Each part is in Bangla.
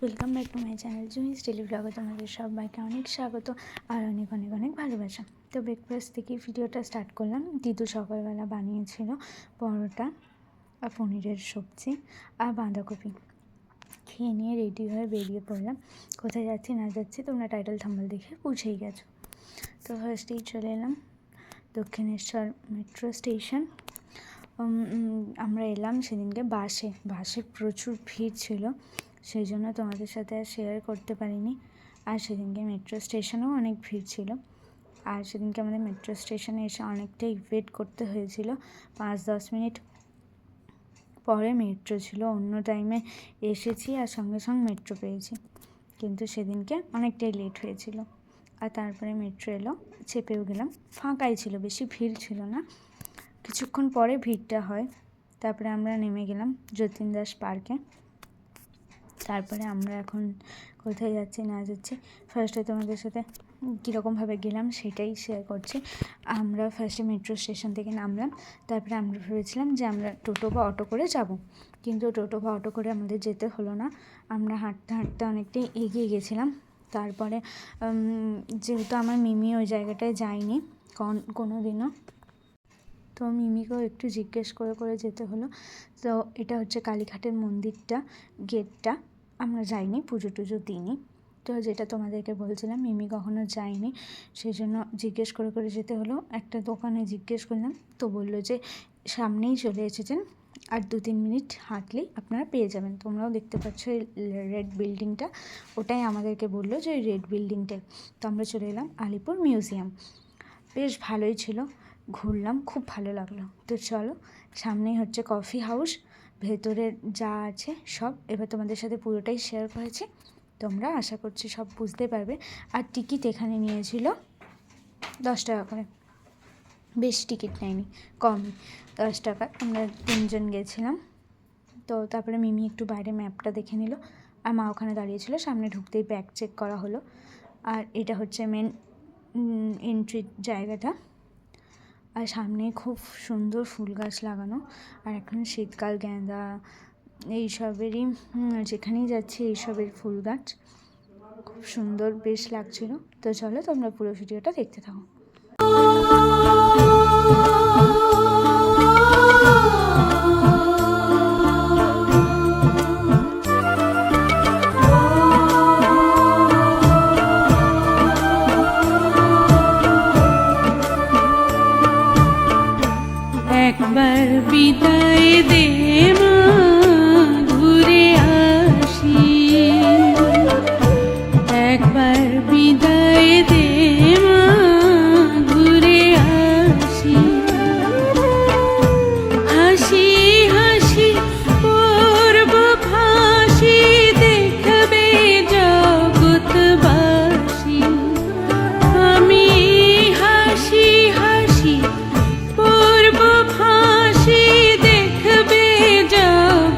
Welcome back to my channel Juhi's daily ব্লগে তোমাদের সবাইকে অনেক স্বাগত আর অনেক অনেক অনেক ভালোবাসা। তো ব্রেকফাস্ট থেকে ভিডিওটা স্টার্ট করলাম। দিদু সকালবেলা বানিয়েছিল পরোটা আর পনিরের সবজি আর বাঁধাকপি। খেয়ে নিয়ে রেডি হয়ে বেরিয়ে পড়লাম। কোথায় যাচ্ছি না যাচ্ছি তোমরা টাইটেল থাম্বনেল দেখে বুঝেই গেছো। তো ফার্স্টেই চলে এলাম দক্ষিণেশ্বর মেট্রো স্টেশন। আমরা এলাম সেদিনকে বাসে প্রচুর ভিড় ছিল, সেই জন্য তোমাদের সাথে আর শেয়ার করতে পারিনি। আর সেদিনকে মেট্রো স্টেশনেও অনেক ভিড় ছিল। আর সেদিনকে আমাদের মেট্রো স্টেশনে এসে অনেকটাই ওয়েট করতে হয়েছিল। 5-10 মিনিট পরে মেট্রো ছিল, অন্য টাইমে এসেছি আর সঙ্গে সঙ্গে মেট্রো পেয়েছি, কিন্তু সেদিনকে অনেকটাই লেট হয়েছিল। আর তারপরে মেট্রো এলো, চেপেও গেলাম। ফাঁকাই ছিল, বেশি ভিড় ছিল না। কিছুক্ষণ পরে ভিড়টা হয়। তারপরে আমরা নেমে গেলাম যতীন দাস পার্কে। তারপরে আমরা এখন কোথায় যাচ্ছি না যাচ্ছি ফার্স্টে তোমাদের সাথে কীরকমভাবে গেলাম সেটাই শেয়ার করছি। আমরা ফার্স্টে মেট্রো স্টেশন থেকে নামলাম। তারপরে আমরা ভেবেছিলাম যে আমরা টোটো বা অটো করে যাব, কিন্তু টোটো বা অটো করে আমাদের যেতে হলো না। আমরা হাঁটতে হাঁটতে অনেকটাই এগিয়ে গেছিলাম। তারপরে যেহেতু আমার মিমি ওই জায়গাটায় যায়নি কোনো দিনও, তো মিমিকেও একটু জিজ্ঞেস করে করে যেতে হলো। তো এটা হচ্ছে কালীঘাটের মন্দিরটা, গেটটা। আমরা যাইনি, পুজো টুজো দিইনি। তো যেটা তোমাদেরকে বলছিলাম, মিমি কখনো যায়নি, সেই জন্য জিজ্ঞেস করে করে যেতে হলো। একটা দোকানে জিজ্ঞেস করলাম, তো বললো যে সামনেই চলে এসেছেন, আর 2-3 মিনিট হাঁটলেই আপনারা পেয়ে যাবেন। তোমরাও দেখতে পাচ্ছ এই রেড বিল্ডিংটা, ওটাই আমাদেরকে বললো যে ওই রেড বিল্ডিংটাই। তো আমরা চলে এলাম আলিপুর মিউজিয়াম। বেশ ভালোই ছিল, ঘুরলাম, খুব ভালো লাগলো। তো চলো, সামনেই হচ্ছে কফি হাউস, ভেতরে যা আছে সব এবার তোমাদের সাথে পুরোটাই শেয়ার করেছি। তোমরা আশা করছি সব বুঝতে পারবে। আর টিকিট এখানে নিয়েছিল 10 টাকা করে, বেশি টিকিট নেয়নি, কম 10 টাকা। আমরা 3 জন গেছিলাম। তো তারপরে মিমি একটু বাইরে ম্যাপটা দেখে নিল, আর মা ওখানে দাঁড়িয়েছিল। সামনে ঢুকতেই ব্যাগ চেক করা হলো। আর এটা হচ্ছে মেন এন্ট্রি জায়গাটা। আর সামনে খুব সুন্দর ফুল গাছ লাগানো। আর এখন শীতকাল, গেঁদা এইসবেরই, যেখানেই যাচ্ছি এইসবের ফুল গাছ, খুব সুন্দর, বেশ লাগছিল। তো চলো তোমরা পুরো ভিডিওটা দেখতে থাকো। একবার বিদায় দে মা, ঘুরে আসি। একবার বিদায় দে মা, ঘুরে আসি। হাসি হাসি পূর্ব ফাঁসি, দেখবে জগৎবাসী। আমি হাসি হাসি পূর্ব ফাঁসি, দেখবে জগৎবাসী।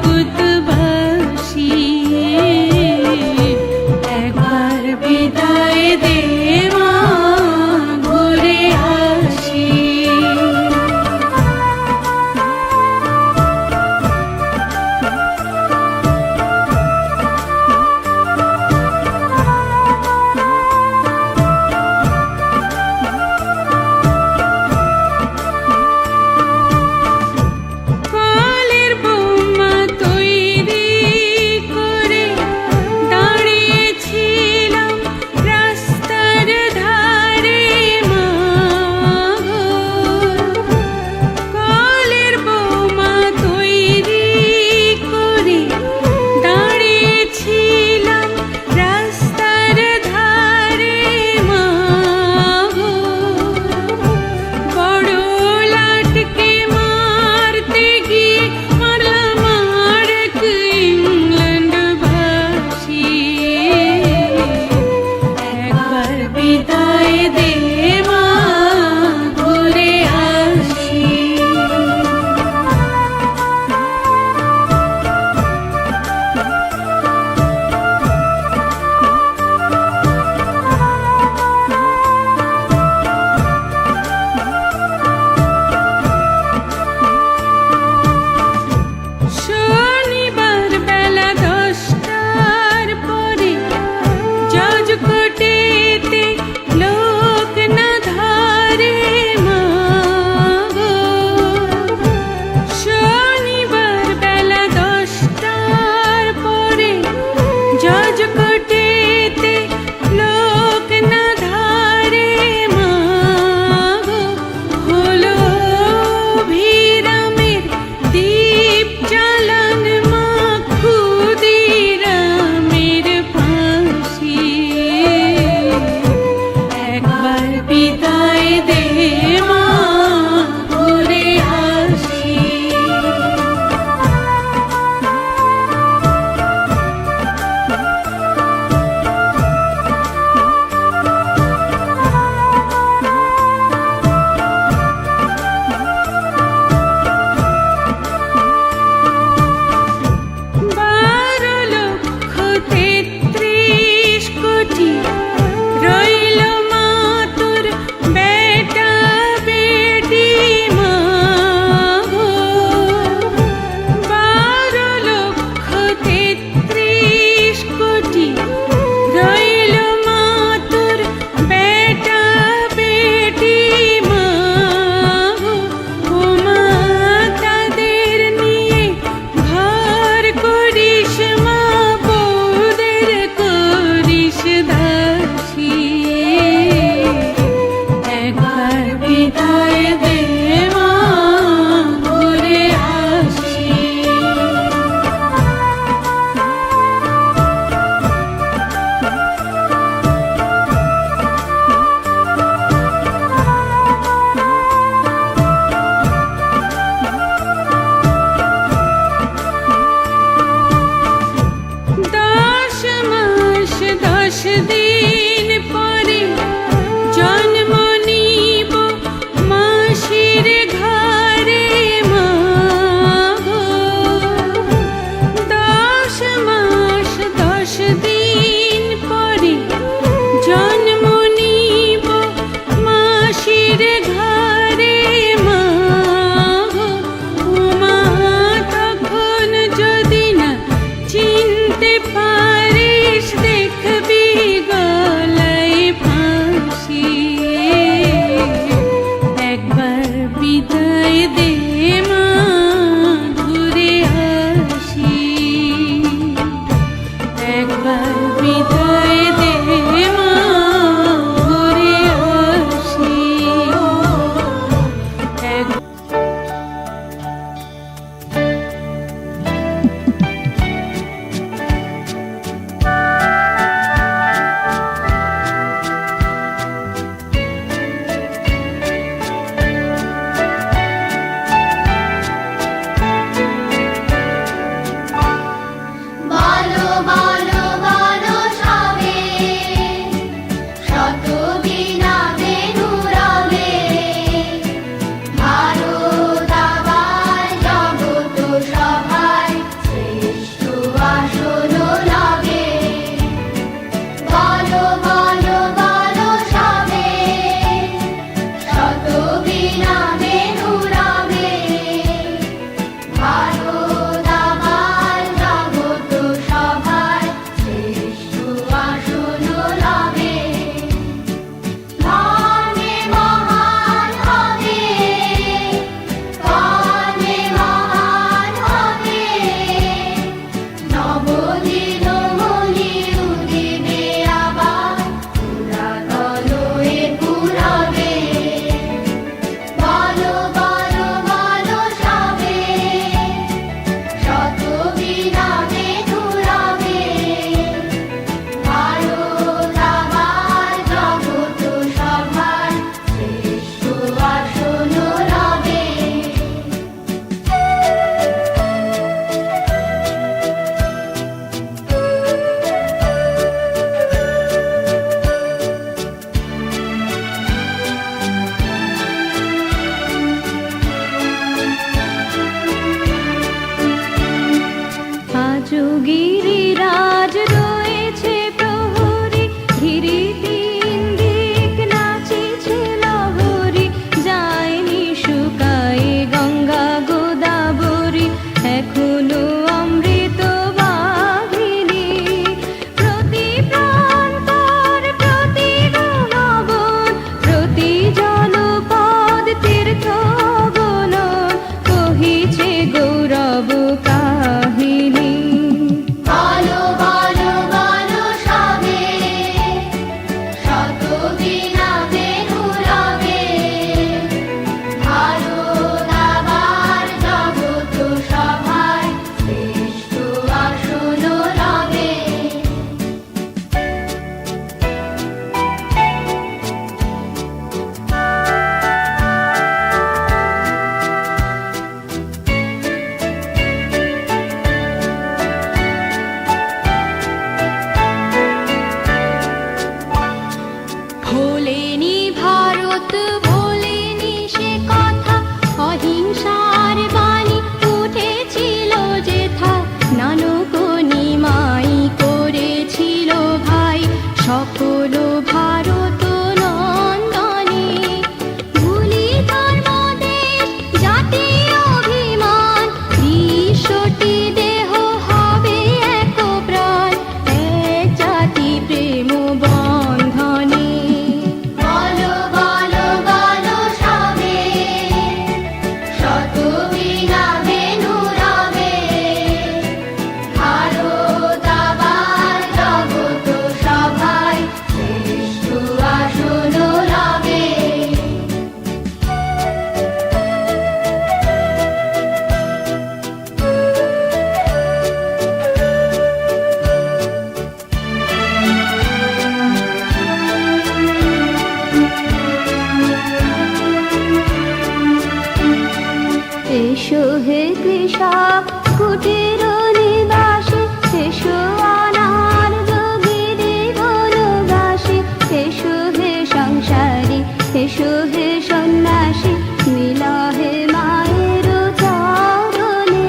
এসো হে কৃষক কুটির নিবাসী, এসো অনার যোগিনী বনবাসী, এসো হে সংসারী, এসো হে সন্ন্যাসী, মিলা হে মায়ের চরণে।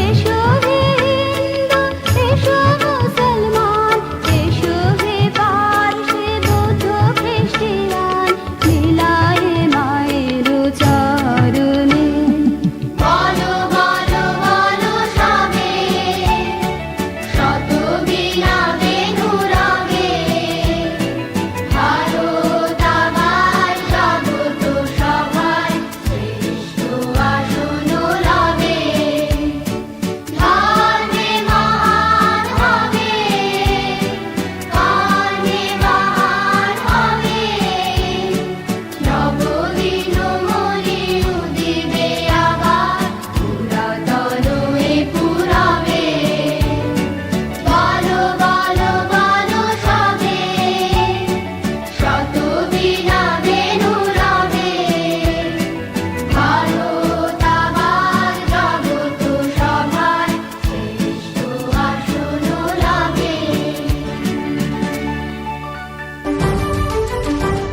এসো হে হিন্দু, এসো মুসলমান, এসো হে পারসি বৌদ্ধ খ্রিস্টিয়ান, মিলা হে মায়ের চরণে। বলো বলো বলো সবে, শত বীণা বেণু রবে, ভারত আবার জগত সভায় শ্রেষ্ঠ আসন লবে। ধর্মে মহান হবে, কর্মে মহান হবে, নবদিন মনে উদিবে আবার, পুরাতন এ পুরাবে। বলো বলো বলো সবে, শত বীণা বেণু রবে, ভারত আবার জগত সভায় শ্রেষ্ঠ আসন লবে।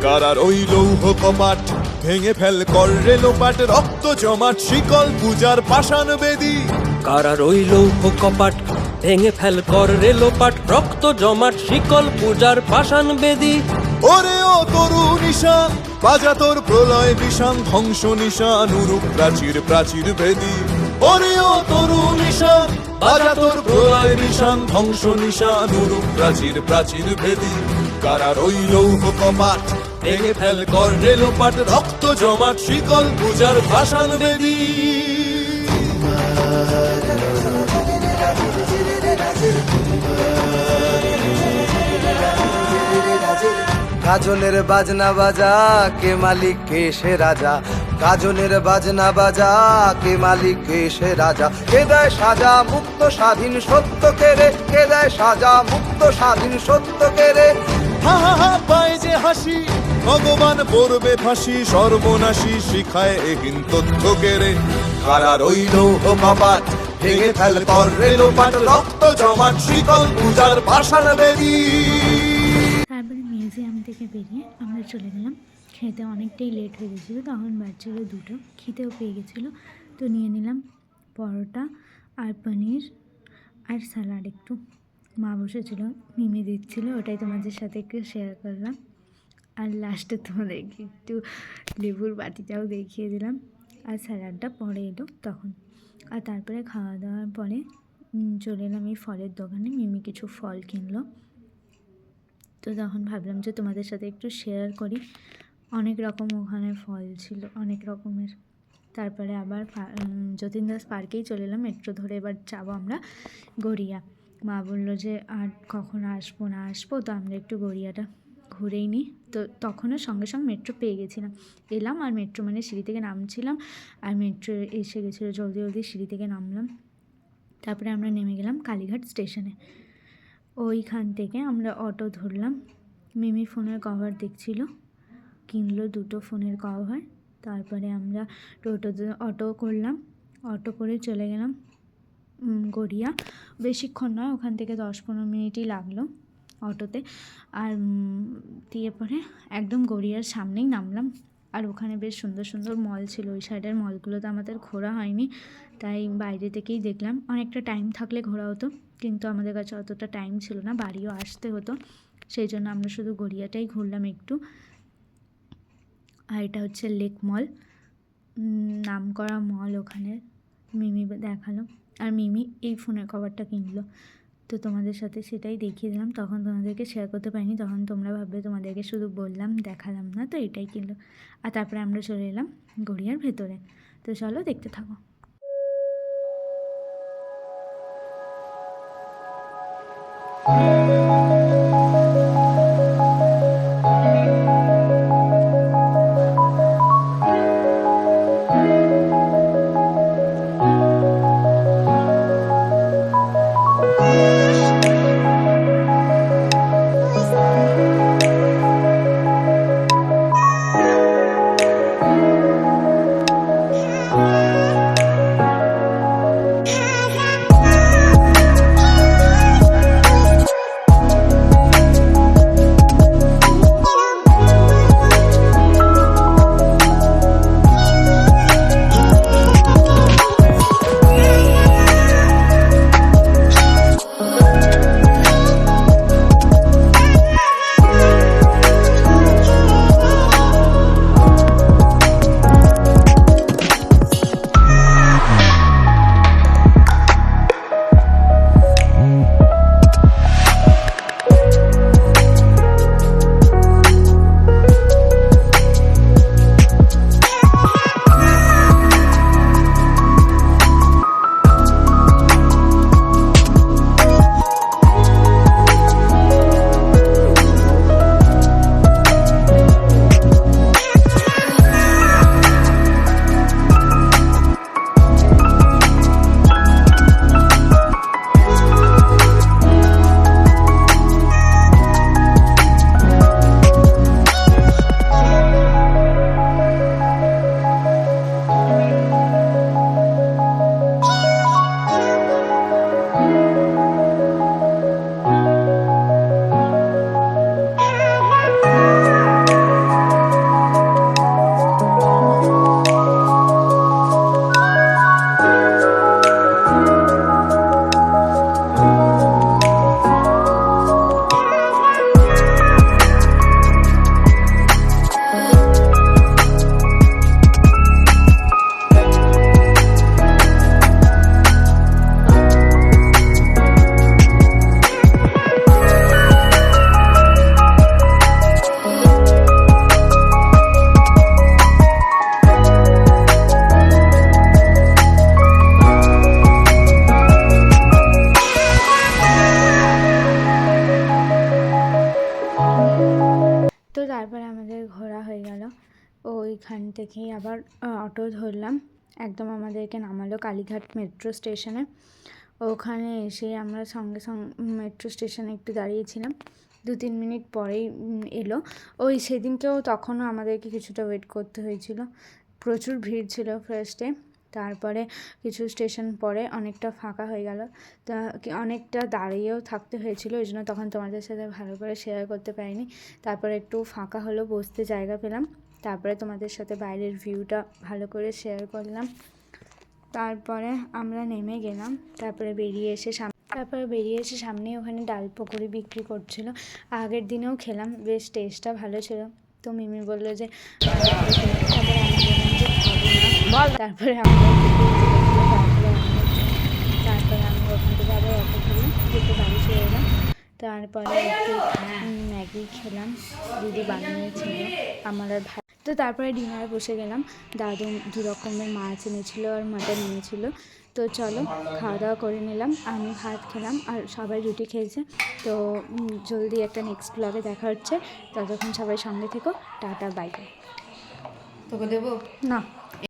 কারার ওই লৌহ কপাট ভেঙে ফেল কর রেলোপাট, রক্ত জমাট শিকল পূজার পাষাণ বেদী। কারার ওই লৌহ কপাট ভেঙে ফেল কর রেলোপাট, রক্ত জমাট শিকল পূজার পাষাণ বেদী। ওরে ও তরু নিশান বাজা তোর প্রলয় বিষান, ধ্বংস নিশান উরূপ প্রাচীর প্রাচীর ভেদী। ওরে ও তরু নিশান বাজা তোর প্রলয় নিশান, ধ্বংস নিশান উরূপ প্রাচীর প্রাচীর ভেদী। কারার ওই লৌহ কপাট ভেঙে ফেল কর রেলোপাট, রক্ত জমাট শিকল পূজার পাষাণ বেদী। গাজনের বাজনা বাজা, কে মালিক কে সে রাজা। গাজনের বাজনা বাজা, কে মালিক কে সে রাজা। কে দেয় সাজা মুক্ত স্বাধীন সত্য কেড়ে, কে দেয় সাজা মুক্ত স্বাধীন সত্য কেড়ে। হা হা হা পায় যে হাসি, ভগবান পড়বে ফাঁসি, সর্বনাশী শিখায় এহীন তথ্য কেড়ে। কারার ওই লৌহ কপাট ভেঙে ফেল কর রেলোপাট, রক্ত জমাট শিকল পূজার পাষাণ বেদী। তারপরে মিউজিয়াম থেকে বেরিয়ে আমরা চলে গেলাম খেতে। অনেকটাই লেট হয়ে গেছিলো, তখন বাজছিল 2টো, খিদেও পেয়ে গেছিলো। তো নিয়ে নিলাম পরোটা আর পনির আর স্যালাড একটু। মা বসেছিল, মিমি দিচ্ছিলো, ওটাই তোমাদের সাথে একটু শেয়ার করলাম। আর লাস্টে তোমাদেরকে একটু লেবুর বাটিটাও দেখিয়ে দিলাম। আর স্যালাডটা পরে এলো তখন। আর তারপরে খাওয়া দাওয়ার পরে চলে এলাম এই ফলের দোকানে। মিমি কিছু ফল কিনলো, তো তখন ভাবলাম যে তোমাদের সাথে একটু শেয়ার করি। অনেক রকম ওখানে ফল ছিল, অনেক রকমের। তারপরে আবার যতীন দাস পার্কেই চলে এলাম, মেট্রো ধরে এবার যাবো আমরা গড়িয়া। মা বললো যে আর কখন আসবো না আসবো, তো আমরা একটু গড়িয়াটা ঘুরেই নিই। তো তখনও সঙ্গে সঙ্গে মেট্রো পেয়ে গেছিলাম, এলাম আর মেট্রো মানে সিঁড়ি থেকে নামছিলাম, আর মেট্রো এসে গেছিলো। জলদি জলদি সিঁড়ি থেকে নামলাম। তারপরে আমরা নেমে গেলাম কালীঘাট স্টেশনে। ওইখান থেকে আমরা অটো ধরলাম। মিমি ফোনের কভার দেখছিল, কিনলো 2টো ফোনের কভার। তারপরে আমরা অটো করলাম, অটো করে চলে গেলাম গড়িয়া। বেশিক্ষণ নয়, ওখান থেকে 10-15 মিনিটই লাগলো অটোতে। আর দিয়ে পরে একদম গড়িয়ার সামনেই নামলাম। আর ওখানে বেশ সুন্দর সুন্দর মল ছিল, ওই সাইডের মলগুলো তো আমাদের ঘোরা হয়নি, তাই বাইরে থেকেই দেখলাম। অনেকটা টাইম থাকলে ঘোরা হতো, কিন্তু আমাদের কাছে অতটা টাইম ছিল না, বাড়িও আসতে হতো, সেই জন্য আমরা শুধু গড়িয়াটাই ঘুরলাম একটু। আর এটা হচ্ছে লেক মল, নাম করা মল ওখানে। মিমি দেখালো, আর মিমি এই ফোনের কভারটা কিনলো। তো তোমাদের সাথে সেটাই দেখিয়ে দিলাম। তখন তোমাদেরকে শেয়ার করতে পারিনি, তখন তোমরা ভাববে তোমাদেরকে শুধু বললাম দেখালাম না, তো এটাই কিনলো। আর তারপরে আমরা চলে এলাম গড়িয়ার ভেতরে। তো চলো দেখতে থাকো। থেকেই আবার অটো ধরলাম, একদম আমাদেরকে নামালো কালীঘাট মেট্রো স্টেশনে। ওখানে এসে আমরা সঙ্গে সঙ্গে মেট্রো স্টেশনে একটু দাঁড়িয়েছিলাম, 2-3 মিনিট পরেই এলো। ওই সেদিনকেও তখনও আমাদেরকে কিছুটা ওয়েট করতে হয়েছিল, প্রচুর ভিড় ছিল ফার্স্টে। তারপরে কিছু স্টেশন পরে অনেকটা ফাঁকা হয়ে গেল, তা অনেকটা দাঁড়িয়েও থাকতে হয়েছিল, ওই জন্য তখন তোমাদের সাথে ভালো করে শেয়ার করতে পারিনি। তারপরে একটু ফাঁকা হলো, বসতে জায়গা পেলাম, তারপরে তোমাদের সাথে বাইরের ভিউটা ভালো করে শেয়ার করলাম। তারপরে আমরা নেমে গেলাম, তারপরে বেরিয়ে এসে সামনে ওখানে ডাল পকোড়ি বিক্রি করছিল। আগের দিনেও খেলাম, বেশ টেস্টটা ভালো ছিল। তো মিমি বললো যে তারপরে আমি ওখান থেকে আবার অটো খেলাম, যেতে বাড়ি চলে এলাম। তারপরে একটু ম্যাগি খেলাম, দিদি বানিয়েছিল আমার আর ভাই। তো তারপরে ডিনারে বসে গেলাম, দাদু 2 রকমের মাছ এনেছিল আর মাটন এনেছিল। তো চলো খাওয়া দাওয়া করে নিলাম, আমি ভাত খেলাম আর সবাই রুটি খেয়েছে। তো জলদি একটা নেক্সট ব্লগে দেখা হচ্ছে, ততক্ষণ সবাই সঙ্গে থেকো, টাটা বাই। তোকে দেবো না।